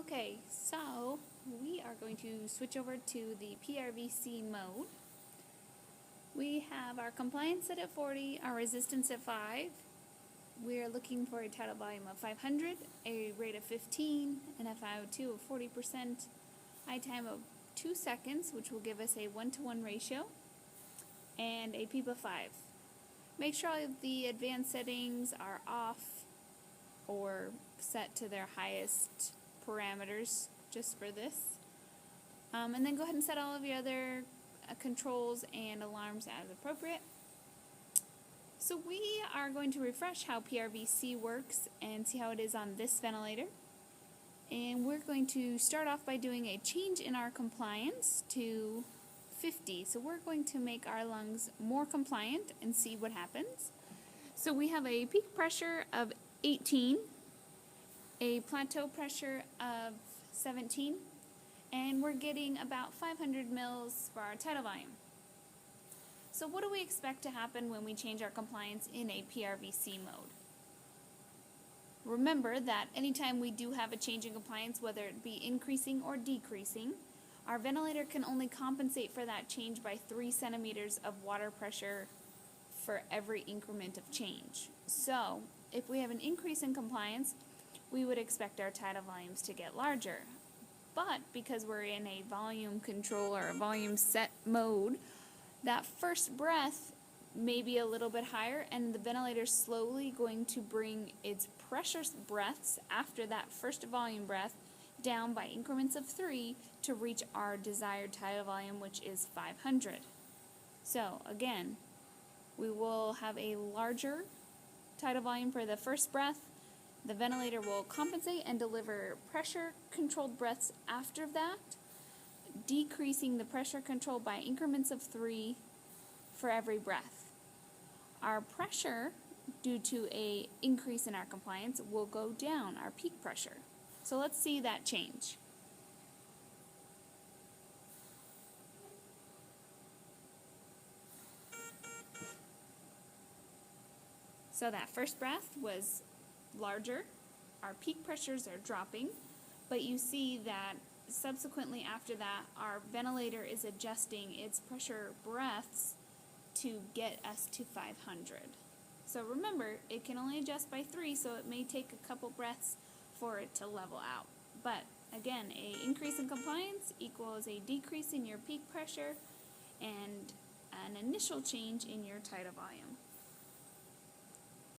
Okay, so we are going to switch over to the PRVC mode. We have our compliance set at 40, our resistance at 5. We're looking for a tidal volume of 500, a rate of 15, an FiO2 of 40%, high time of 2 seconds, which will give us a 1-to-1 ratio, and a PEEP of 5. Make sure all of the advanced settings are off or set to their highest parameters just for this. And then go ahead and set all of your other controls and alarms as appropriate. So we are going to refresh how PRVC works and see how it is on this ventilator. And we're going to start off by doing a change in our compliance to 50. So we're going to make our lungs more compliant and see what happens. So we have a peak pressure of 18, a plateau pressure of 17, and we're getting about 500 mils for our tidal volume. So what do we expect to happen when we change our compliance in a PRVC mode? Remember that anytime we do have a change in compliance, whether it be increasing or decreasing, our ventilator can only compensate for that change by 3 centimeters of water pressure for every increment of change. So if we have an increase in compliance, we would expect our tidal volumes to get larger. But because we're in a volume control or a volume set mode, that first breath may be a little bit higher, and the ventilator is slowly going to bring its pressure breaths after that first volume breath down by increments of 3 to reach our desired tidal volume, which is 500. So again, we will have a larger tidal volume for the first breath. The ventilator will compensate and deliver pressure-controlled breaths after that, decreasing the pressure control by increments of 3 for every breath. Our pressure, due to an increase in our compliance, will go down, our peak pressure. So let's see that change. So that first breath was larger, our peak pressures are dropping, but you see that subsequently after that, our ventilator is adjusting its pressure breaths to get us to 500. So remember, it can only adjust by 3, so it may take a couple breaths for it to level out. But again, an increase in compliance equals a decrease in your peak pressure and an initial change in your tidal volume.